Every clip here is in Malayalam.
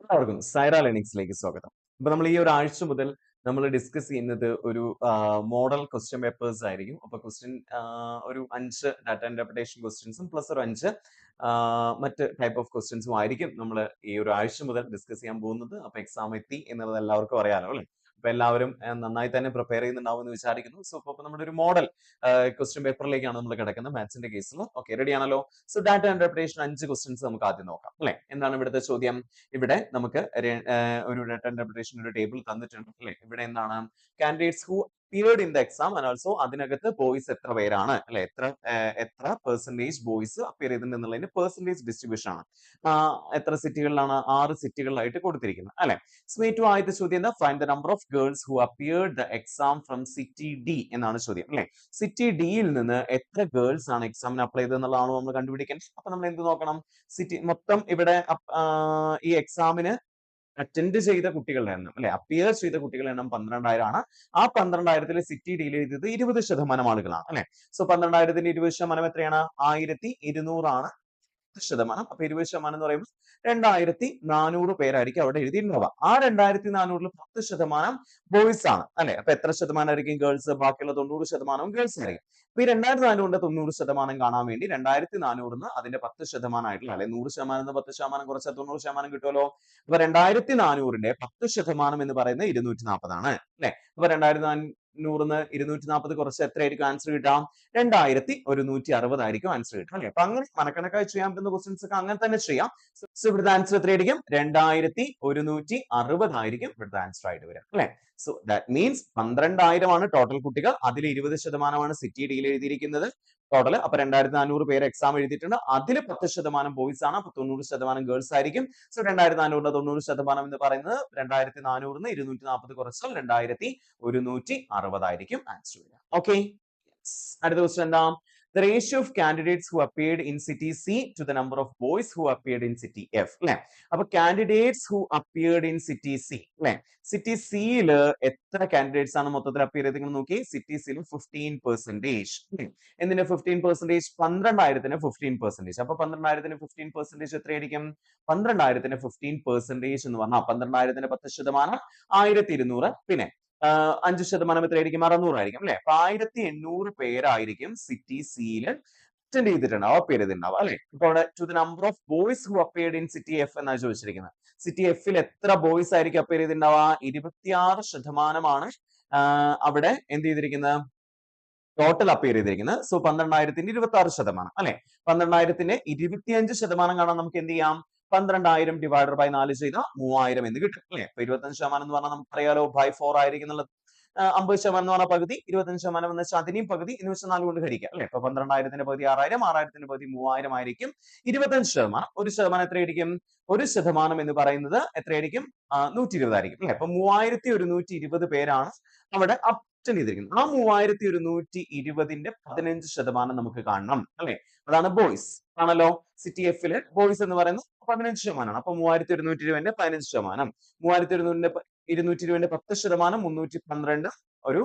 എല്ലാവർക്കും സൈറ ലെനിക്സിലേക്ക് സ്വാഗതം. അപ്പൊ നമ്മൾ ഈ ഒരാഴ്ച മുതൽ നമ്മൾ ഡിസ്കസ് ചെയ്യുന്നത് ഒരു മോഡൽ ക്വസ്റ്റ്യൻ പേപ്പേഴ്സ് ആയിരിക്കും. അപ്പൊ ക്വസ്റ്റ്യൻ ഒരു 5 ഡാറ്റ ഇന്റർപ്രിട്ടേഷൻ ക്വസ്റ്റ്യൻസും പ്ലസ് ഒരു 5 മറ്റ് ടൈപ്പ് ഓഫ് ക്വസ്റ്റ്യൻസും ആയിരിക്കും നമ്മൾ ഈ ഒരു ആഴ്ച മുതൽ ഡിസ്കസ് ചെയ്യാൻ പോകുന്നത്. അപ്പൊ എക്സാം എത്തി എന്നുള്ളത് എല്ലാവർക്കും അറിയാലോ അല്ലേ? അപ്പൊ എല്ലാവരും നന്നായി തന്നെ പ്രിപ്പയർ ചെയ്യുന്നുണ്ടാവും എന്ന് വിചാരിക്കുന്നു. സോ അപ്പൊ നമ്മുടെ ഒരു മോഡൽ ക്വസ്റ്റ്യൻ പേപ്പറിലേക്കാണ് നമ്മൾ കിടക്കുന്നത് മാത്സിന്റെ കേസിൽ. ഓക്കെ, റെഡി ആണല്ലോ? സോ ഡാറ്റ ഇന്റർപ്രിട്ടേഷൻ 5 ക്വസ്റ്റ്യൻസ് നമുക്ക് ആദ്യം നോക്കാം അല്ലെ? എന്താണ് ഇവിടുത്തെ ചോദ്യം? ഇവിടെ നമുക്ക് ഒരു ഡാറ്റ ഇന്റർപ്രിട്ടേഷൻ ഒരു ടേബിൾ തന്നിട്ടുണ്ട് അല്ലെ? ഇവിടെ എന്താണ് candidates who appeared in the exam and also അതിനകത്ത് ബോയ്സ് എത്ര പേരാണ് അല്ലെ? എത്ര പെർസെന്റേജ് ബോയ്സ് അപ്പിയർ ചെയ്തിട്ടുണ്ടെന്നുള്ളതിന്റെ പെർസെന്റേജ് ഡിസ്ട്രിബ്യൂഷൻ ആണ്. എത്ര സിറ്റികളിലാണ്? 6 സിറ്റികളിലായിട്ട് കൊടുത്തിരിക്കുന്നത് അല്ലെ? സോ ഏറ്റവും ആദ്യത്തെ ചോദ്യം എന്താ? Find the number of girls who appeared the exam from city D എന്നാണ് ചോദ്യം അല്ലെ? സിറ്റി ഡിയിൽ നിന്ന് എത്ര ഗേൾസ് ആണ് എക്സാമിന് അപ്ലൈ ചെയ്തത് എന്നുള്ളതാണ് നമ്മൾ കണ്ടുപിടിക്കേണ്ടത്. അപ്പൊ നമ്മൾ എന്ത് നോക്കണം? സിറ്റി മൊത്തം ഇവിടെ ഈ എക്സാമിന് അറ്റൻഡ് ചെയ്ത കുട്ടികളുടെ എണ്ണം അല്ലെ? അപ്പിയർ ചെയ്ത കുട്ടികളുടെ എണ്ണം 12,000 ആണ്. ആ 12,000 സിറ്റി ഡീൽ ചെയ്തത് 20% ആളുകളാണ് അല്ലെ? സോ 12,000ന്റെ 20% എത്രയാണ്? 1,200 ആണ് ശതമാനം. അപ്പൊ 20% എന്ന് പറയുമ്പോൾ 2,400 പേരായിരിക്കും അവിടെ എഴുതിയിട്ടുണ്ടാവുക. ആ 2,400ൽ 10% ബോയ്സ് ആണ് അല്ലെ? അപ്പൊ എത്ര ശതമാനമായിരിക്കും ഗേൾസ്? ബാക്കിയുള്ള 90% ഗേൾസ് ആയിരിക്കും. അപ്പൊ ഈ 2,400ന്റെ 90% കാണാൻ വേണ്ടി 2,400ന്ന് അതിന്റെ 10% ആയിട്ടുള്ള അല്ലെ? 100% 10% കുറച്ചാൽ 90% കിട്ടുമല്ലോ. അപ്പൊ 2,400ന്റെ 10% എന്ന് പറയുന്നത് 240 ആണ് അല്ലെ? അപ്പൊ 2,400ന്ന് 240 കുറച്ച് എത്രയായിരിക്കും ആൻസർ കിട്ടാം? 2,160 ആയിരിക്കും ആൻസർ കിട്ടുക അല്ലെ? അപ്പൊ അങ്ങനെ മനക്കണക്കായി ചെയ്യാൻ പറ്റുന്ന ക്വസ്റ്റ്യൻസ് ഒക്കെ അങ്ങനെ തന്നെ ചെയ്യാം. സോ ഇവിടുത്തെ ആൻസർ എത്രയായിരിക്കും? 2,160 ആയിരിക്കും ഇവിടുത്തെ ആൻസർ ആയിട്ട് വരിക അല്ലെ? സോ ദാറ്റ് മീൻസ് 12,000 ആണ് ടോട്ടൽ കുട്ടികൾ. അതിൽ 20% സിറ്റി ഡിയിൽ എഴുതിയിരിക്കുന്നത് ടോട്ടൽ. അപ്പൊ 2,400 പേര് എക്സാം എഴുതിയിട്ടുണ്ട്. അതിൽ 10% ബോയ്സ് ആണ്. അപ്പൊ 90% ഗേൾസ് ആയിരിക്കും. സോ 2,400ന്റെ 90% എന്ന് പറയുന്നത് 2,400ന്ന് 240 കുറച്ചാൽ 2,160 ആയിരിക്കും ആൻസർ വരിക. ഓക്കെ, അടുത്ത ക്വസ്റ്റ്യൻ എന്താ? The ratio of candidates who appeared in city C to the number of boys who appeared in city F അല്ലെ? അപ്പൊ candidates who appeared in city C അല്ലെ? സിറ്റി സിയിൽ എത്ര കാൻഡിഡേറ്റ്സ് ആണ് മൊത്തത്തിൽ അപ്പിയർ ചെയ്തിരിക്കുന്നത് നോക്കി. സിറ്റി സിയിൽ 15%. എന്തിന് 15%? 12,000ത്തിന് 15%. അപ്പൊ 12,000ത്തിന് 15% എത്രയായിരിക്കും? 12,000ത്തിന് 15% എന്ന് പറഞ്ഞാൽ 12,000ത്തിന് 10% 1,200 പിന്നെ 5% എത്രയായിരിക്കും? 600 ആയിരിക്കും അല്ലെ? അപ്പൊ 1,800 പേരായിരിക്കും സിറ്റി സിയിൽ അറ്റൻഡ് ചെയ്തിട്ടുണ്ടാവും, അപ്പിയർ ചെയ്തിട്ടുണ്ടാവും അല്ലെ? ഇപ്പോൾ to the number of boys who appeared in city F എന്നാണ് ചോദിച്ചിരിക്കുന്നത്. സിറ്റി എഫിൽ എത്ര ബോയ്സ് ആയിരിക്കും അപ്പിയർ ചെയ്തിട്ടുണ്ടാവുക? 26% അവിടെ എന്ത് ചെയ്തിരിക്കുന്നത്? ടോട്ടൽ അപ്പിയർ ചെയ്തിരിക്കുന്നത്. സോ 12,000ത്തിന്റെ 26% അല്ലെ? 12,000ത്തിന്റെ 25% കാണാൻ നമുക്ക് എന്ത് ചെയ്യാം? 12,000 ഡിവൈഡഡ് ബൈ 4 ചെയ്താൽ 3,000 എന്ന് കിട്ടും അല്ലെ? അപ്പൊ 25% എന്ന് പറഞ്ഞാൽ നമുക്കറിയാലോ ബൈ 4 ആയിരിക്കും എന്നുള്ളത്. 50% എന്ന് പറഞ്ഞാൽ പകുതി, 25% എന്ന് വെച്ചാൽ അതിനെയും പകുതി എന്ന് വെച്ചാൽ 4 കൊണ്ട് ഹരിക്കുക അല്ലെ? അപ്പൊ 12,000ത്തിന്റെ പകുതി 6,000, 6,000ത്തിന്റെ പകുതി 3,000 ആയിരിക്കും. 25%. 1% എത്രയായിരിക്കും? 1% എന്ന് പറയുന്നത് എത്രയായിരിക്കും? 120 ആയിരിക്കും അല്ലെ? അപ്പൊ 3,120 പേരാണ് അവിടെ അറ്റൻഡ് ചെയ്തിരിക്കുന്നത്. ആ 3,120ന്റെ 15% നമുക്ക് കാണണം അല്ലെ? അതാണ് ബോയ്സ് ആണല്ലോ. സിറ്റി എഫില് ബോയ്സ് എന്ന് പറയുന്നത് 15%. അപ്പൊ 3,120ന്റെ 15%. 3,120ന്റെ 10% 312 ഒരു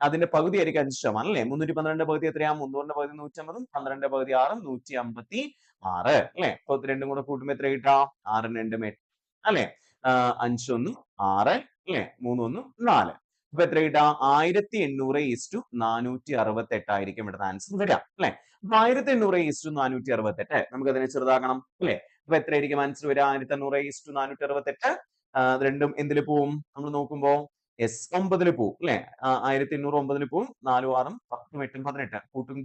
അതിന്റെ പകുതി ആയിരിക്കും 5% അല്ലെ? 312ന്റെ പകുതി എത്രയാ? 300ന്റെ പകുതി 150, 12ന്റെ പകുതി 6, 156 അല്ലെ? അപ്പൊ ഇത് രണ്ടും കൂടെ കൂട്ടുമ്പോൾ എത്ര കിട്ടാ? 6 2 8 അല്ലെ? 5 1 6 അല്ലെ? 3 1 4. അപ്പൊ എത്ര കിട്ടാ? 1,800:468 ആയിരിക്കും ഇവിടുത്തെ ആൻസർ വരിക അല്ലെ? അപ്പൊ 1,800:468 നമുക്ക് അതിനെ ചെറുതാക്കണം അല്ലെ? അപ്പൊ എത്രയായിരിക്കും ആൻസർ വരിക? 1,800:468 രണ്ടും എന്തിൽ പോവും? നമ്മൾ നോക്കുമ്പോ യെസ് 9ൽ പോവും അല്ലെ? 1,800 9ൽ പോവും. 4 6 10 8 18 കൂട്ടും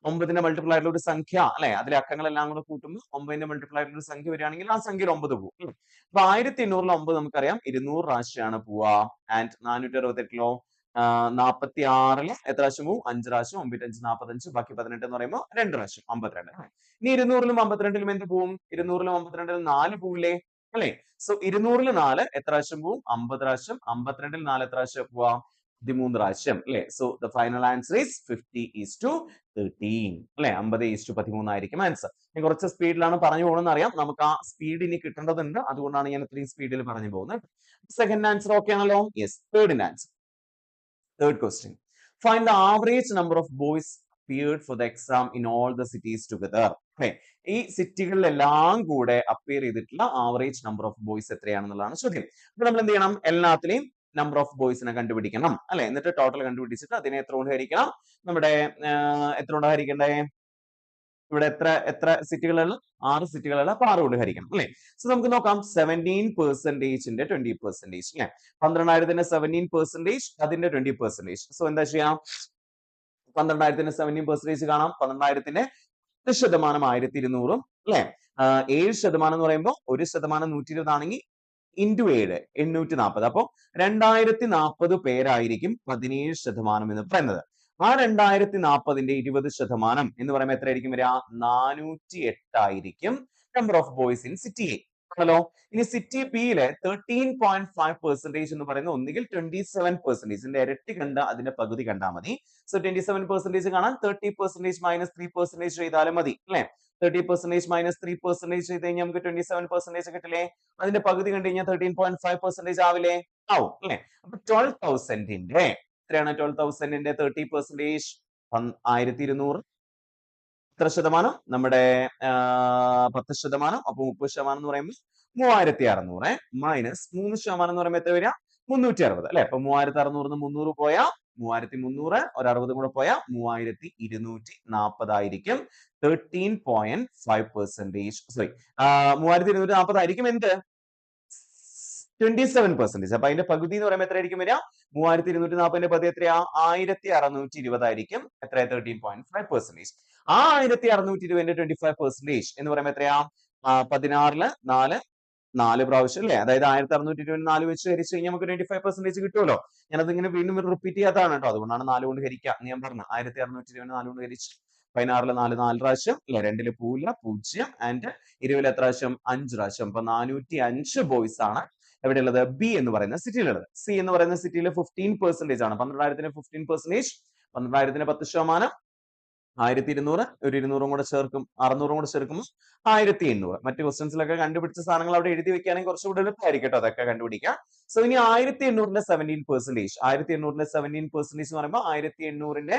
9ന്റെ മൾട്ടിപ്പിൾ ആയിട്ടുള്ള ഒരു സംഖ്യ അല്ലെ? അതിലെ അക്കങ്ങളെല്ലാം കൂടെ കൂട്ടുമ്പോൾ 9ന്റെ മൾട്ടിപ്പിൾ ആയിട്ടുള്ള ഒരു സംഖ്യ വരികയാണെങ്കിൽ ആ സംഖ്യയിൽ 9 പോകും. അപ്പൊ 1,800ൽ 9 നമുക്കറിയാം 200 പ്രാവശ്യമാണ് പോവുക. ആൻഡ് 468ലോ 46ല് എത്ര പ്രാവശ്യം പോവും? 5 പ്രാവശ്യം. 9 5 45 ബാക്കി 18 എന്ന് പറയുമ്പോൾ 2 പ്രാവശ്യം 52. ഇനി 200ലും 52ലും എന്ത് പോവും? 200ലും 52ലും 4 പോവില്ലേ അല്ലെ? സോ 200ൽ 4 എത്ര പ്രാവശ്യം പോവും? 50 പ്രാവശ്യം. 52ൽ 4 എത്ര പ്രാവശ്യം പോവാ? 13 പ്രാവശ്യം അല്ലെ? So the final answer is 50:13 അല്ലെ? 50:13 ആയിരിക്കും ആൻസർ. ഞാൻ കുറച്ച് സ്പീഡിലാണ് പറഞ്ഞു പോകുന്നത് അറിയാം. നമുക്ക് ആ സ്പീഡ് ഇനി കിട്ടേണ്ടതുണ്ട്. അതുകൊണ്ടാണ് ഞാൻ ഇത്രയും സ്പീഡിൽ പറഞ്ഞു പോകുന്നത്. സെക്കൻഡ് ആൻസർ ഓക്കെ ആണല്ലോ? യെസ്. തേർഡിന്റെ answer. Third question. Find the average number of boys appeared for the exam in all the cities together. അല്ലെ, ഈ സിറ്റികളിലെല്ലാം കൂടെ അപ്പിയർ ചെയ്തിട്ടുള്ള ആവറേജ് നമ്പർ ഓഫ് ബോയ്സ് എത്രയാണെന്നുള്ളതാണ് ചോദ്യം. അപ്പൊ നമ്മൾ എന്ത് ചെയ്യണം? എല്ലാത്തിലെയും നമ്പർ ഓഫ് ബോയ്സിനെ കണ്ടുപിടിക്കണം അല്ലെ, എന്നിട്ട് ടോട്ടൽ കണ്ടുപിടിച്ചിട്ട് അതിനെ എത്ര കൊണ്ട് ഹരിക്കണം? നമ്മുടെ എത്ര കൊണ്ട് ഹരിക്കണ്ടേ? ഇവിടെ എത്ര സിറ്റികളുള്ള? 6 സിറ്റികളുള്ള, അപ്പൊ 6 കൊണ്ട് ഹരിക്കണം അല്ലെ. സോ നമുക്ക് നോക്കാം. 17%ന്റെ 20% അല്ലെ, 12,000ത്തിന്റെ 17%, അതിന്റെ 20%. സോ എന്താ ചെയ്യാം? 12,000ത്തിന്റെ 17% കാണാം. 12,000ത്തിന്റെ 10% 1,200 അല്ലെ. 7% എന്ന് പറയുമ്പോൾ 1% 120 ആണെങ്കിൽ ഇൻറ്റു 7 840. അപ്പൊ 2040 പേരായിരിക്കും 17% എന്ന് പറയുന്നത്. ആ 2040ന്റെ 20% എന്ന് പറയുമ്പോൾ എത്രയായിരിക്കും വരിക? 408 ആയിരിക്കും number of boys in city A ആണല്ലോ. ഇനി സിറ്റി ബിയിലെ 13.5% എന്ന് പറയുന്നത് ഒന്നുകിൽ 27%, ഇരട്ടി കണ്ട അതിന്റെ പകുതി കണ്ടാൽ മതി. സോ 27% കാണാൻ 30% മൈനസ് 3% ചെയ്താലും മതി അല്ലെ. 30% മൈനസ് 3% ചെയ്ത് കഴിഞ്ഞാൽ നമുക്ക് 27% കിട്ടില്ലേ? അതിന്റെ പകുതി കണ്ടു കഴിഞ്ഞാൽ 13.5% ആവില്ലേ? ആവും അല്ലെ. അപ്പൊ 12,000ന്റെ എത്രയാണ്? 12,000ന്റെ 30% 1,200. എത്ര ശതമാനം? നമ്മുടെ 10%. അപ്പൊ 30% എന്ന് പറയുമ്പോൾ 3,600 മൈനസ് 3% എന്ന് പറയുമ്പോൾ എത്ര വരിക? 360 അല്ലെ. അപ്പൊ 3,600 300 പോയാൽ 3,300, ഒരു 60 കൂടെ പോയാൽ 3,240 ആയിരിക്കും 13.5%. സോറി, 3,240 ആയിരിക്കും എന്ത്? 27%. അപ്പൊ അതിന്റെ പകുതി എന്ന് പറയുമ്പോൾ എത്രയായിരിക്കും വരിക? 3,240ന്റെ പകുതി എത്രയാ? 1,620 ആയിരിക്കും. എത്ര? 13.5%. ആ 1,620ന്റെ 25% എന്ന് പറയുമ്പോൾ എത്രയാ? 16ല് 4 പ്രാവശ്യം അല്ലെ. അതായത് 1,620 4 വെച്ച് ഹരിച്ചു കഴിഞ്ഞാൽ നമുക്ക് 25% കിട്ടുമല്ലോ. ഞാനത് ഇങ്ങനെ വീണ്ടും റിപ്പീറ്റ് ചെയ്യാത്തതാണ് കേട്ടോ, അതുകൊണ്ടാണ് 4 കൊണ്ട് ഹരിക്കുക എന്ന് ഞാൻ പറഞ്ഞു. 1,620 4 കൊണ്ട് ഹരിച്ചു. 16ല് 4 പ്രാവശ്യം അല്ലെ, 2ല് 0 ആൻഡ് 20ല് എത്ര പ്രാവശ്യം? 5 പ്രാവശ്യം. അപ്പൊ 405 ബോയ്സ് ആണ് എവിടെയുള്ളത്? ബി എന്ന് പറയുന്ന സിറ്റിയിലുള്ളത്. സി എന്ന് പറയുന്ന സിറ്റിയിൽ 15% ആണ്. 12,000ത്തിന് 15%, 12,000ത്തിന് 10%, 1,200, ഒരു 200 കൂടെ ചേർക്കും, 600 കൂടെ ചേർക്കുമ്പോൾ 1,800. മറ്റു ക്വസ്റ്റ്യൻസിലൊക്കെ കണ്ടുപിടിച്ച സാധനങ്ങൾ അവിടെ എഴുതി വെക്കുകയാണെങ്കിൽ കുറച്ചുകൂടി എളുപ്പമായിരിക്കും കേട്ടോ അതൊക്കെ കണ്ടുപിടിക്കാം. സോ ഇനി 1,800ന്റെ 17%, 1,800ന്റെ 17% എന്ന് പറയുമ്പോൾ 1,800ന്റെ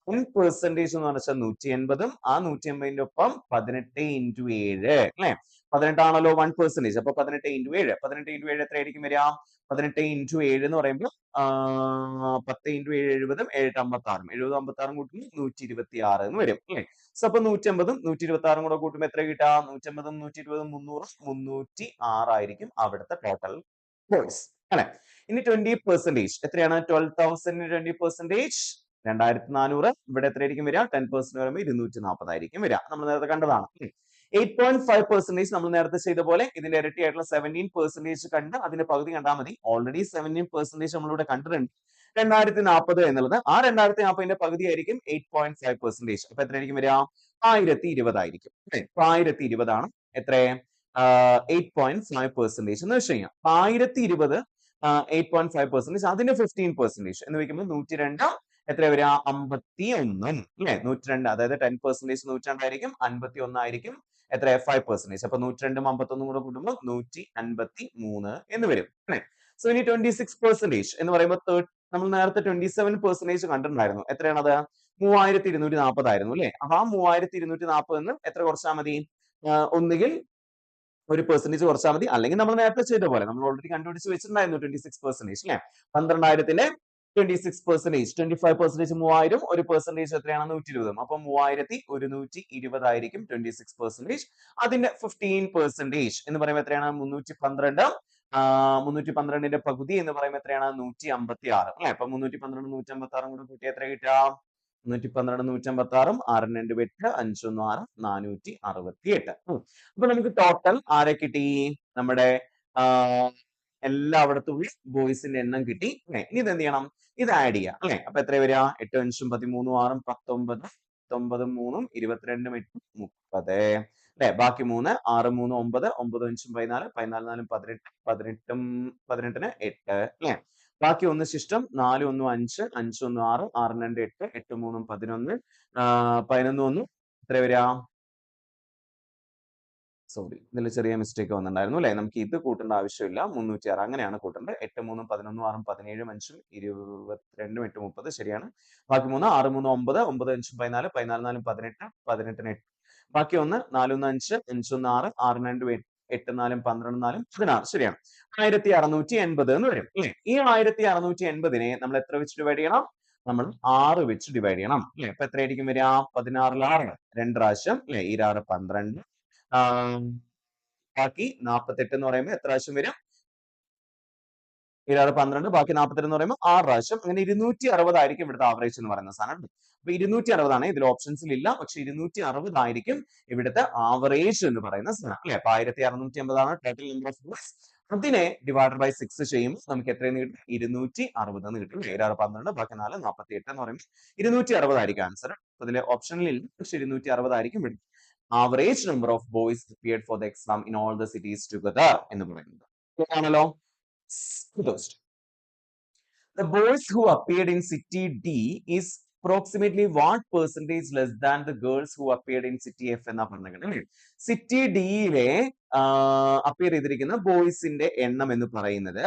10% എന്ന് വെച്ചാൽ 180, ആ 180ന്റെ ഒപ്പം 18 into 7 അല്ലെ. 18 ആണല്ലോ 1%. അപ്പൊ 18 into 7, 18 into 7 എത്രയായിരിക്കും വരിക? 18 into 7 എന്ന് പറയുമ്പോൾ 10 into 7 70, 7 56, 70 56 കൂട്ടുമ്പോൾ 126 എന്ന് വരും അല്ലെ. സോ അപ്പൊ 180ഉം 126 കൂടെ കൂട്ടുമ്പോൾ എത്ര കിട്ടുക? 180ഉം 120ഉം 300, 306 ആയിരിക്കും അവിടുത്തെ ടോട്ടൽ ബോയ്സ് അല്ലെ. ഇനി 20% എത്രയാണ്? 12,000 20%, 2,400. ഇവിടെ എത്രയായിരിക്കും വരിക? 10% വരുമ്പോൾ 240 ആയിരിക്കും വരിക. നമ്മൾ നേരത്തെ കണ്ടതാണ്. 8.5% നമ്മൾ നേരത്തെ ചെയ്ത പോലെ ഇതിന്റെ ഇരട്ടിയായിട്ടുള്ള 17% കണ്ട് അതിന്റെ പകുതി കണ്ടാൽ മതി. ഓൾറെഡി 17% നമ്മളിവിടെ കണ്ടിട്ടുണ്ട്. 2,040 എന്നുള്ളത് ആ 2,040ന്റെ പകുതി ആയിരിക്കും 8.5%. അപ്പൊ എത്രയായിരിക്കും വരിക? 1,020 ആയിരിക്കും. അപ്പൊ 1,020 ആണ് എത്ര? 8.5% എന്ന് വെച്ച് കഴിഞ്ഞാൽ 1,020 8.5%, അതിന്റെ 15% എന്ന് വെക്കുമ്പോൾ 102 എത്ര വരിക? 51 അല്ലെ. 102, അതായത് 10% 102 ആയിരിക്കും, 51 ആയിരിക്കും എത്ര? 5%. അപ്പൊ 102ഉം 51 കൂടെ കൂട്ടുമ്പോൾ 153 എന്ന് വരും അല്ലെ. സോ ഇനി 26% എന്ന് പറയുമ്പോൾ നമ്മൾ നേരത്തെ 27% കണ്ടിട്ടുണ്ടായിരുന്നു. എത്രയാണത്? 3,240 ആയിരുന്നു അല്ലെ. അപ്പൊ ആ 3,240 എത്ര കുറച്ചാൽ മതി? ഒന്നുകിൽ ഒരു പെർസെന്റേജ് കുറച്ചാൽ മതി, അല്ലെങ്കിൽ നമ്മൾ നേരത്തെ ചെയ്ത പോലെ നമ്മൾ ഓൾറെഡി കണ്ടുപിടിച്ച് വെച്ചിട്ടുണ്ടായിരുന്നു 26% അല്ലെ. 12,000ത്തിന്റെ 26%, 25% 3,000, ഒരു പെർസെന്റേജ് എത്രയാണ്? 120. അപ്പൊ 3,120 ആയിരിക്കും 26%. അതിന്റെ 15% എന്ന് പറയുമ്പോൾ എത്രയാണ്? 312. 312ന്റെ പകുതി എന്ന് പറയുമ്പോൾ എത്രയാണ്? 156 അല്ലെ. അപ്പൊ 312 156 കൂടെ കൂട്ടി എത്ര കിട്ടുക? 112 156, 6 2 8, 5 1 6, 468. അപ്പൊ നമുക്ക് ടോട്ടൽ ആരെ കിട്ടി? നമ്മുടെ എല്ലായിടത്തും ബോയ്സിന്റെ എണ്ണം കിട്ടി അല്ലെ. ഇനി ഇത് എന്ത് ചെയ്യണം? ഇത് ആഡ് ചെയ്യാം അല്ലെ. അപ്പൊ എത്ര വരിക? 8 5 13 6 19, 9 3 22 8 30 അല്ലെ. ബാക്കി 3 6 3 9, 9 5 14, 14 4 18, 18ഉം 18ന് 8 അല്ലെ. ബാക്കി 1 ശിഷ്ടം, 4 1 5, 5 1 6, 6 2 8, 8 3 11, 11 1 എത്ര വരിക? സോറി, ഇതിൽ ചെറിയ മിസ്റ്റേക്ക് വന്നിട്ടുണ്ടായിരുന്നു അല്ലെ. നമുക്ക് ഇത് കൂട്ടേണ്ട ആവശ്യമില്ല. 306 അങ്ങനെയാണ് കൂട്ടേണ്ടത്. 8 3 11 6 17 5 22 8 30 ശരിയാണ്. ബാക്കി 3 6 3 9 9 5 14 14 4 18 18 8 ബാക്കി 1 4 1 5 5 1 6 6 2 8 4 12 4 16 ശരിയാണ്. 1680 എന്ന് വരും അല്ലെ. ഈ 1680നെ നമ്മൾ എത്ര വെച്ച് ഡിവൈഡ് ചെയ്യണം? നമ്മൾ 6 വെച്ച് ഡിവൈഡ് ചെയ്യണം അല്ലെ. അപ്പൊ എത്രയായിരിക്കും വരിക? 16 6 2 പ്രാവശ്യം അല്ലെ. ഈ 6 12 ബാക്കി 48 എന്ന് പറയുമ്പോൾ എത്ര പ്രാവശ്യം വരും? 12 ബാക്കി 48 എന്ന് പറയുമ്പോൾ 6 പ്രാവശ്യം. അങ്ങനെ 260 ആയിരിക്കും ഇവിടുത്തെ ആവറേജ് എന്ന് പറയുന്ന സാധനം. അപ്പൊ 260 ആണ്. ഇതിൽ ഓപ്ഷൻസിൽ ഇല്ല, പക്ഷെ 260 ആയിരിക്കും ഇവിടുത്തെ ആവറേജ് എന്ന് പറയുന്ന സാധനം അല്ലെ. അപ്പൊ 1650 ആണ് ടോട്ടൽ നമ്പർ ഓഫ് ബോയ്സ്. അതിനെ ഡിവൈഡ് ബൈ 6 ചെയ്യുമ്പോൾ നമുക്ക് എത്രയെന്ന് കിട്ടും? 260 എന്ന് കിട്ടും. 7 12 ബാക്കി 4 48 എന്ന് പറയുമ്പോൾ 260 ആയിരിക്കും ആൻസർ. അതിലെ ഓപ്ഷനിൽ ഇല്ല, പക്ഷെ 260 ആയിരിക്കും ഇവിടുത്തെ average number of boys prepared for the exam in all the cities together എന്ന് പറയുന്നത്. ആണല്ലോ. First, the boys who appeared in city D is approximately what percentage less than the girls who appeared in city F എന്നാ പറഞ്ഞത്. സിറ്റി ഡിയിലെ അപ്പിയർ ചെയ്തിരിക്കുന്ന ബോയ്സിന്റെ എണ്ണം എന്ന് പറയുന്നത്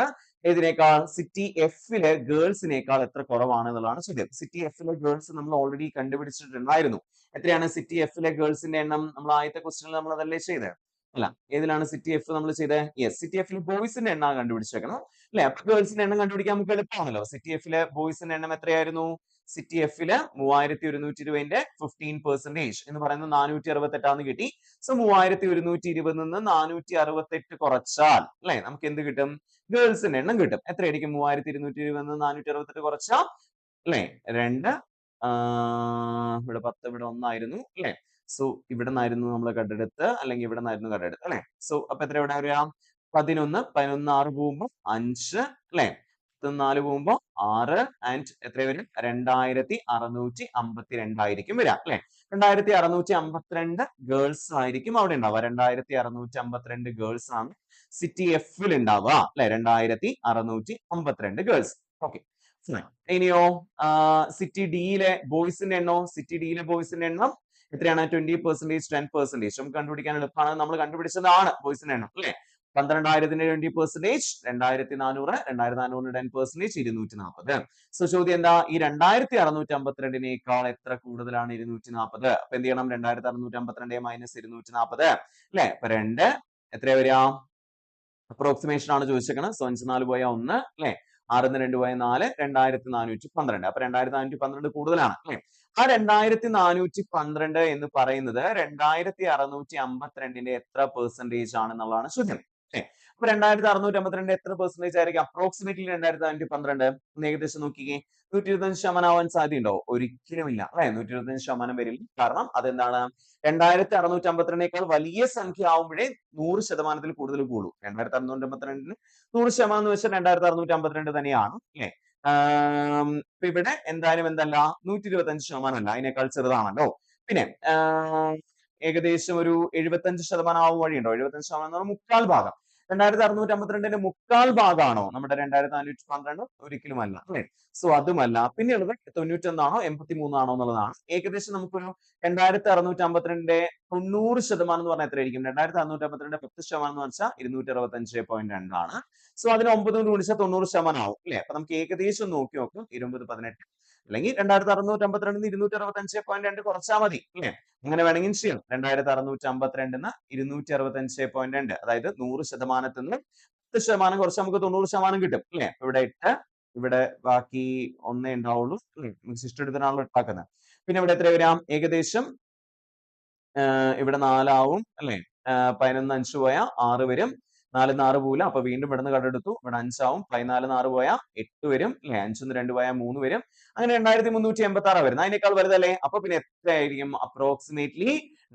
ഏതിനേക്കാൾ? സിറ്റി എഫിലെ ഗേൾസിനേക്കാൾ എത്ര കുറവാണ് എന്നുള്ളതാണ് ചോദ്യം. സിറ്റി എഫിലെ ഗേൾസ് നമ്മൾ ഓൾറെഡി കണ്ടുപിടിച്ചിട്ടുണ്ടായിരുന്നു. എത്രയാണ് സിറ്റി എഫിലെ ഗേൾസിന്റെ എണ്ണം? നമ്മൾ ആദ്യത്തെ ക്വസ്റ്റനിൽ നമ്മൾ അതല്ലേ ചെയ്തത്? അല്ല, ഏതിലാണ് സിറ്റി എഫ് നമ്മൾ ചെയ്തത്? യെസ്, സിറ്റി എഫിലെ ബോയ്സിന്റെ എണ്ണം കണ്ടുപിടിച്ചേക്കണം അല്ലെ. അപ്പൊ ഗേൾസിന്റെ എണ്ണം കണ്ടുപിടിക്കാൻ നമുക്ക് എളുപ്പമാണല്ലോ. സിറ്റി എഫിലെ ബോയ്സിന്റെ എണ്ണം എത്രയായിരുന്നു? സിറ്റി എഫില് 3120ന്റെ 15% എന്ന് പറയുന്നത് 468 കിട്ടി. സോ 3120 നിന്ന് 468 കുറച്ചാൽ അല്ലെ നമുക്ക് എന്ത് കിട്ടും? ഗേൾസിന്റെ എണ്ണം കിട്ടും. എത്രയായിരിക്കും? 3220 നിന്ന് 468 കുറച്ചാൽ അല്ലെ 2 ഇവിടെ 10 ഇവിടെ 1 ആയിരുന്നു അല്ലെ. സോ ഇവിടെ നിന്നായിരുന്നു നമ്മൾ കണ്ടെടുത്ത്, അല്ലെങ്കിൽ ഇവിടെ നിന്നായിരുന്നു കണ്ടെടുത്ത് അല്ലെ. സോ അപ്പൊ എത്ര ഇവിടെ വരിക? 11 11 6 പോകുമ്പോൾ 5 അല്ലെ. 4 പോകുമ്പോൾ 6 ആൻഡ് എത്ര വരും? 2652 ആയിരിക്കും വരിക അല്ലെ. 2652 ഗേൾസ് ആയിരിക്കും അവിടെ ഉണ്ടാവുക. 2652 ഗേൾസ് ആണ് സിറ്റി എഫിൽ ഉണ്ടാവുക അല്ലെ. 2652 ഗേൾസ്. ഓക്കെ, ഇനിയോ സിറ്റി ഡിയിലെ ബോയ്സിന്റെ എണ്ണോ? സിറ്റി ഡിയിലെ ബോയ്സിന്റെ എണ്ണം എത്രയാണ്? 20% 10% നമുക്ക് കണ്ടുപിടിക്കാൻ എളുപ്പമാണ്. നമ്മൾ കണ്ടുപിടിച്ചതാണ് ബോയ്സിന്റെ എണ്ണം അല്ലെ. 12,000ന്റെ 20%, 2400, 2400 10%, 240. സോ ചോദ്യം എന്താ? ഈ 2652നേക്കാൾ എത്ര കൂടുതലാണ് 240? അപ്പൊ എന്ത് ചെയ്യണം? 2652 മൈനസ് 240 അല്ലെ. അപ്പൊ 2 എത്രയാ വരിക? അപ്രോക്സിമേഷൻ ആണ് ചോദിച്ചേക്കുന്നത്. സോ 5 4 പോയ 1 അല്ലെ. 6 2 പോയ 4, 2412. അപ്പൊ 2412 കൂടുതലാണ് അല്ലെ. ആ 2412 എന്ന് പറയുന്നത് 2652ന്റെ എത്ര പെർസെന്റേജ് ആണെന്നുള്ളതാണ് ചോദ്യം. അപ്പൊ 2652 എത്ര പെർസെന്റേജ് ആയിരിക്കും? അപ്രോക്സിമേറ്റ്ലി 2412 ഒന്ന് ഏകദേശം നോക്കിക്കേ. 125% ആവാൻ സാധ്യതയുണ്ടോ? ഒരിക്കലും ഇല്ല അല്ലെ. 125% വരില്ല. കാരണം അതെന്താണ്? 2652നേക്കാൾ വലിയ സംഖ്യ ആവുമ്പോഴേ 100% കൂടുതൽ കൂടും. 2652ന് 100% എന്ന് വെച്ചാൽ 2652 തന്നെയാണ് അല്ലെ. ഇപ്പൊ ഇവിടെ എന്തായാലും എന്തല്ല? 125% അല്ല, അതിനേക്കാൾ ചെറുതാണല്ലോ. പിന്നെ ഏകദേശം ഒരു 75% ആവും വഴിയുണ്ടോ? 75% എന്ന് പറഞ്ഞാൽ മുക്കാൽ ഭാഗം. 2652ന്റെ മുക്കാൽ ഭാഗമാണോ നമ്മുടെ 2412? ഒരിക്കലും അല്ല അല്ലെ. സോ അതുമല്ല. പിന്നെയുള്ളത് 91 ആണോ 83 ആണോ എന്നുള്ളതാണ്. ഏകദേശം നമുക്കൊരു 2652ന്റെ 90% എന്ന് പറഞ്ഞാൽ എത്രയായിരിക്കും? 2652 10% എന്ന് വെച്ചാൽ 265.2 ആണ്. സോ അതിന് 9 കൊണ്ട് ഗുണിച്ചാൽ 90% ആവും അല്ലെ. അപ്പൊ നമുക്ക് ഏകദേശം നോക്കി നോക്കും. 20 18 അല്ലെങ്കിൽ 2652 265.2 കുറച്ചാൽ മതി അല്ലെ. അങ്ങനെ വേണമെങ്കിൽ ചെയ്യാം. 2652 265.2 അതായത് 100% നിന്ന് 10% കുറച്ച് നമുക്ക് 90% കിട്ടും അല്ലെ. ഇവിടെ 8, ഇവിടെ ബാക്കി 1 ഉണ്ടാവുള്ളൂ. ശിഷ്ട എടുത്തിട്ടാണല്ലോ ഇട്ടാക്കുന്നത്. പിന്നെ ഇവിടെ എത്ര വരാം? ഏകദേശം ഇവിടെ 4 ആവും അല്ലെ. 11 5 പോയാൽ 6 വരും. 4 6 പോവില്ല. അപ്പൊ വീണ്ടും ഇവിടുന്ന് കണ്ടെടുത്തു. ഇവിടെ 5 ആവും. 14 4 പോയാൽ 8 വരും അല്ലെ. 5 2 പോയാൽ 3 വരും. അങ്ങനെ 2386 വരുന്നത്. അതിനേക്കാൾ വലുതല്ലേ. അപ്പൊ പിന്നെ എത്രയായിരിക്കും? അപ്രോക്സിമേറ്റ്ലി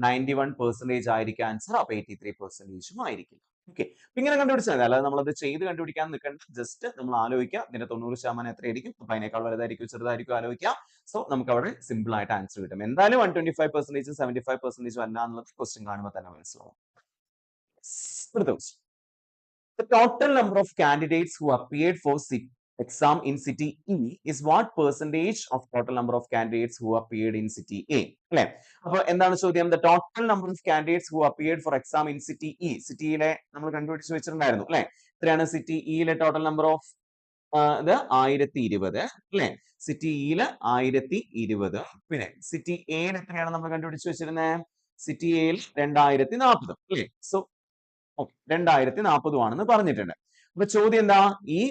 91% ആയിരിക്കും ആൻസർ. അപ്പൊ 83% ആയിരിക്കും. ഓക്കെ, ഇങ്ങനെ കണ്ടുപിടിച്ചാൽ മതി. അല്ലാതെ നമ്മളത് ചെയ്ത് കണ്ടുപിടിക്കാൻ നിൽക്കേണ്ട. ജസ്റ്റ് നമ്മൾ ആലോചിക്കുക ഇതിന്റെ 90% എത്രയായിരിക്കും? അപ്പൊ അതിനേക്കാൾ വലുതായിരിക്കും ചെറുതായിരിക്കും ആലോചിക്കുക. സോ നമുക്ക് അവിടെ സിമ്പിൾ ആയിട്ട് ആൻസർ കിട്ടും. എന്തായാലും 125% 75% അല്ല എന്നുള്ളത് ക്വസ്റ്റ്യൻ കാണുമ്പോൾ തന്നെ മനസ്സിലാവും. അടുത്ത question. The total number of candidates who appeared for exam in city E is what percentage of total number of candidates who appeared in city A? അല്ലെ? അപ്പൊ എന്താണ് ചോദ്യം? The total number of candidates who appeared for exam in city E. സിറ്റിയിലെ നമ്മൾ കണ്ടുപിടിച്ച് വെച്ചിട്ടുണ്ടായിരുന്നു അല്ലെ? എത്രയാണ് സിറ്റി ഇയിലെ ടോട്ടൽ നമ്പർ ഓഫ് ഇത് 1020 അല്ലെ? സിറ്റി ഇയില് 1020. പിന്നെ സിറ്റി എയിൽ എത്രയാണ് നമ്മൾ കണ്ടുപിടിച്ച് വെച്ചിരുന്നത്? സിറ്റി എയിൽ 2040 അല്ലെ? സോ 2040 ആണെന്ന് പറഞ്ഞിട്ടുണ്ട്. അപ്പൊ ചോദ്യം എന്താ? ഈ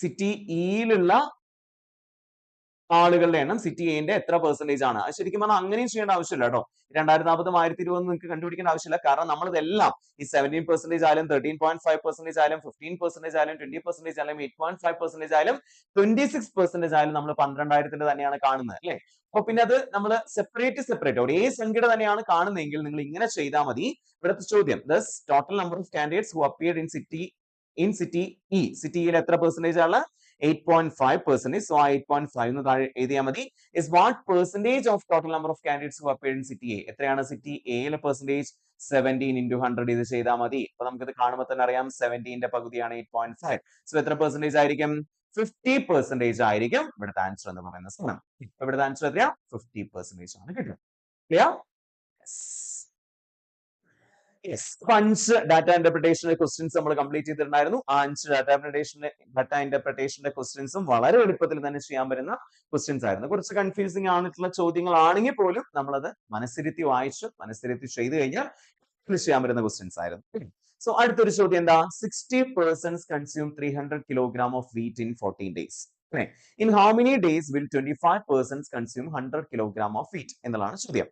സിറ്റി ഇയിലുള്ള ആളുകളുടെ എണ്ണം സിറ്റി എന്റെ എത്ര പെർസെന്റേജ് ആണ്? അത് ശരിക്കും പറഞ്ഞാൽ അങ്ങനെയും ചെയ്യേണ്ട ആവശ്യമില്ല കേട്ടോ. 2040 1020 നിങ്ങൾക്ക് കണ്ടുപിടിക്കേണ്ട ആവശ്യമില്ല. കാരണം നമ്മൾ ഇതെല്ലാം ഈ 17% ആയാലും 13.5% ആയാലും 15% ആയാലും 20% ആയാലും 8.5% ആയാലും 26% ആയാലും നമ്മൾ 12,000 തന്നെയാണ് കാണുന്നത് അല്ലെ? അപ്പൊ പിന്നെ അത് നമ്മൾ സെപ്പറേറ്റ് ഒരേ സംഖ്യയുടെ തന്നെയാണ് കാണുന്നതെങ്കിൽ നിങ്ങൾ ഇങ്ങനെ ചെയ്താൽ മതി. ഇവിടുത്തെ ചോദ്യം total number of candidates who appeared in city E. സിറ്റിയിൽ എത്ര പെർസെന്റേജ് ആണ്? 8.5%. So 8.5 എന്ന് താഴെ എഴുതിയാൽ മതി. Is what percentage of total number of candidates who appeared in city A? എത്രയാണ് സിറ്റി എയിലെ പെർസെന്റേജ്? 17 into 100 ഇത് ചെയ്താൽ മതി. അപ്പൊ നമുക്കിത് കാണുമ്പോൾ തന്നെ അറിയാം 17ന്റെ പകുതിയാണ് 8.5. സോ എത്ര പെർസെന്റേജ് ആയിരിക്കും? 50% ആയിരിക്കും ഇവിടുത്തെ ആൻസർ എന്ന് പറയുന്ന സാധനം. ഇവിടുത്തെ ആൻസർ എത്രയാ? 50% ആണ് കിട്ടുക. ക്ലിയർ? അപ്പൊ 5 ഡാറ്റ ഇന്റർപ്രിട്ടേഷന്റെ ക്വസ്റ്റ്യൻസ് നമ്മൾ കംപ്ലീറ്റ് ചെയ്തിട്ടുണ്ടായിരുന്നു. ആ 5 ഡാറ്റ ഇന്റർപ്രിട്ടേഷന്റെ ക്വസ്റ്റ്യൻസും വളരെ എളുപ്പത്തിൽ തന്നെ ചെയ്യാൻ പറ്റുന്ന ക്വസ്റ്റ്യൻസ് ആയിരുന്നു. കുറച്ച് കൺഫ്യൂസിംഗ് ആയിട്ടുള്ള ചോദ്യങ്ങളാണെങ്കിൽ പോലും നമ്മളത് മനസ്സിരുത്തി വായിച്ച് മനസ്സിരുത്തി ചെയ്തു കഴിഞ്ഞാൽ ചെയ്യാൻ പറ്റുന്ന ക്വസ്റ്റ്യൻസ് ആയിരുന്നു. സോ അടുത്തൊരു ചോദ്യം എന്താ? 60 persons consume 300 kilogram of wheat in 14 days. In how many days will 25 persons consume 100 kilogram of wheat? എന്നുള്ളതാണ് ചോദ്യം.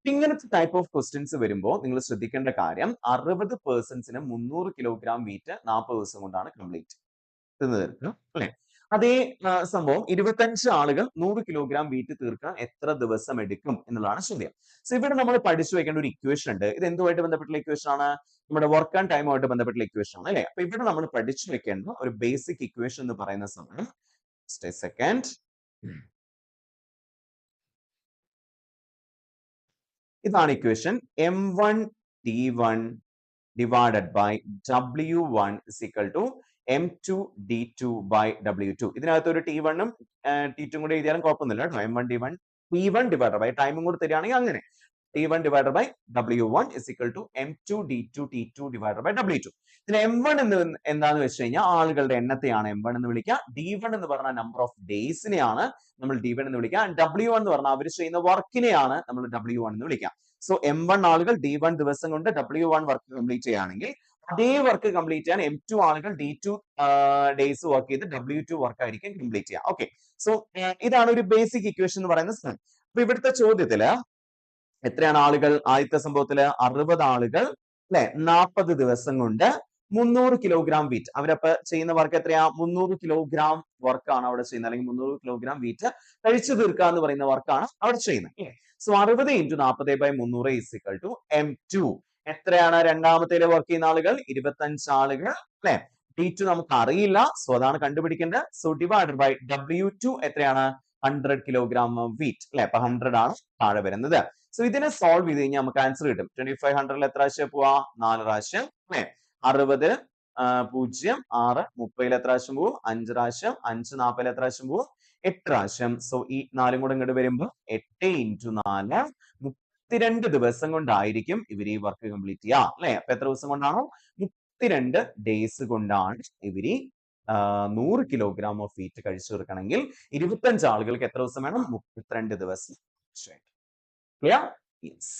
ഇങ്ങനത്തെ ടൈപ്പ് ഓഫ് ക്വസ്റ്റ്യൻസ് വരുമ്പോൾ നിങ്ങൾ ശ്രദ്ധിക്കേണ്ട കാര്യം 60 പേഴ്സൺസിന് 300 കിലോഗ്രാം വീറ്റ് 40 ദിവസം കൊണ്ടാണ് കംപ്ലീറ്റ് തിന്നു തീർക്കുക അല്ലെ? അതേ സംഭവം 25 ആളുകൾ 100 കിലോഗ്രാം വീറ്റ് തീർക്കാൻ എത്ര ദിവസം എടുക്കും എന്നുള്ളതാണ് ചോദ്യം. സോ ഇവിടെ നമ്മൾ പഠിച്ചു വെക്കേണ്ട ഒരു ഇക്വേഷൻ ഉണ്ട്. ഇത് എന്തുമായിട്ട് ബന്ധപ്പെട്ടുള്ള ഇക്വേഷൻ ആണ്? നമ്മുടെ വർക്ക് ആൻഡ് ടൈമുമായിട്ട് ബന്ധപ്പെട്ടുള്ള ഇക്വേഷൻ ആണ് അല്ലെ? അപ്പൊ ഇവിടെ നമ്മൾ പഠിച്ചു വെക്കേണ്ട ഒരു ബേസിക് ഇക്വേഷൻ എന്ന് പറയുന്ന സമയം സെക്കൻഡ് ഇതാണ് equation. M1 T1 divided by W1 is equal to M2 D2 by W2. ഇതിനകത്ത് ഒരു T1 ഉം T2 കൂടെ എഴുതിയാലും കുഴപ്പമൊന്നുമില്ല കേട്ടോ. M1 T1 divided by ടൈമും കൂടെ തരികയാണെങ്കിൽ അങ്ങനെ T1 divided by W1 is equal to M2 D2 T2 divided by W2. ഇതിന് M1 എന്ന് എന്താന്ന് വെച്ച് കഴിഞ്ഞാൽ ആളുകളുടെ എണ്ണത്തെയാണ് M1 എന്ന് വിളിക്കുക. D1 എന്ന് പറഞ്ഞ നമ്പർ ഓഫ് ഡേയ്സിനെയാണ് നമ്മൾ D1 എന്ന് വിളിക്കുക. W1 എന്ന് പറഞ്ഞാൽ അവർ ചെയ്യുന്ന വർക്കിനെയാണ് നമ്മൾ W1 എന്ന് വിളിക്കുക. സോ M1 ആളുകൾ D1 ദിവസം കൊണ്ട് W1 വർക്ക് കംപ്ലീറ്റ് ചെയ്യുകയാണെങ്കിൽ അതേ വർക്ക് കംപ്ലീറ്റ് ചെയ്യാൻ M2 ആളുകൾ D2 ഡേയ്സ് വർക്ക് ചെയ്ത് W2 വർക്ക് ആയിരിക്കും കംപ്ലീറ്റ് ചെയ്യുക. ഓക്കെ, സോ ഇതാണ് ഒരു ബേസിക് ഇക്വേഷൻ എന്ന് പറയുന്ന സ്ഥലം. അപ്പൊ ഇവിടുത്തെ ചോദ്യത്തില് എത്രയാണ് ആളുകൾ? ആദ്യത്തെ സംഭവത്തില് 60 ആളുകൾ അല്ലെ 40 ദിവസം കൊണ്ട് 300 കിലോഗ്രാം വീറ്റ്. അവരപ്പോ ചെയ്യുന്ന വർക്ക് എത്രയാ? 300 കിലോഗ്രാം വർക്കാണ് അവിടെ ചെയ്യുന്നത്, അല്ലെങ്കിൽ 300 കിലോഗ്രാം വീറ്റ് കഴിച്ചു തീർക്കുക എന്ന് പറയുന്ന വർക്കാണ് അവിടെ ചെയ്യുന്നത്. So 60 into 40/300 is equal to M2. എത്രയാണ് രണ്ടാമത്തേല് വർക്ക് ചെയ്യുന്ന ആളുകൾ? 25 ആളുകൾ അല്ലെ? D2 നമുക്ക് അറിയില്ല, സോ അതാണ് കണ്ടുപിടിക്കേണ്ടത്. സോ ഡിവൈഡഡ് ബൈ W2 എത്രയാണ്? 100 കിലോഗ്രാം വീറ്റ് അല്ലെ? അപ്പൊ 100 ആണ് താഴെ വരുന്നത്. സോ ഇതിനെ സോൾവ് ചെയ്ത് കഴിഞ്ഞാൽ നമുക്ക് ആൻസർ കിട്ടും. 2500 എത്ര പ്രാവശ്യം പോവാ? 4 പ്രാവശ്യം അല്ലെ? 60 0 6 30 എത്ര പ്രാവശ്യം പോവും? 5 പ്രാവശ്യം. 5 40 എത്ര പ്രാവശ്യം പോവും? 8 പ്രാവശ്യം. സോ ഈ 4 കൂടെ ഇങ്ങോട്ട് വരുമ്പോൾ 8 into 4 32 ദിവസം കൊണ്ടായിരിക്കും ഇവർ ഈ വർക്ക് കംപ്ലീറ്റ് ചെയ്യുക അല്ലെ? അപ്പൊ എത്ര ദിവസം കൊണ്ടാണോ? 32 ഡേയ്സ് കൊണ്ടാണ് ഇവര് 100 കിലോഗ്രാം ഓഫ് വീറ്റ് കഴിച്ചു തീർക്കണമെങ്കിൽ 25 ആളുകൾക്ക് എത്ര ദിവസം വേണം? 32 ദിവസം. ക്ലിയർ? യെസ്.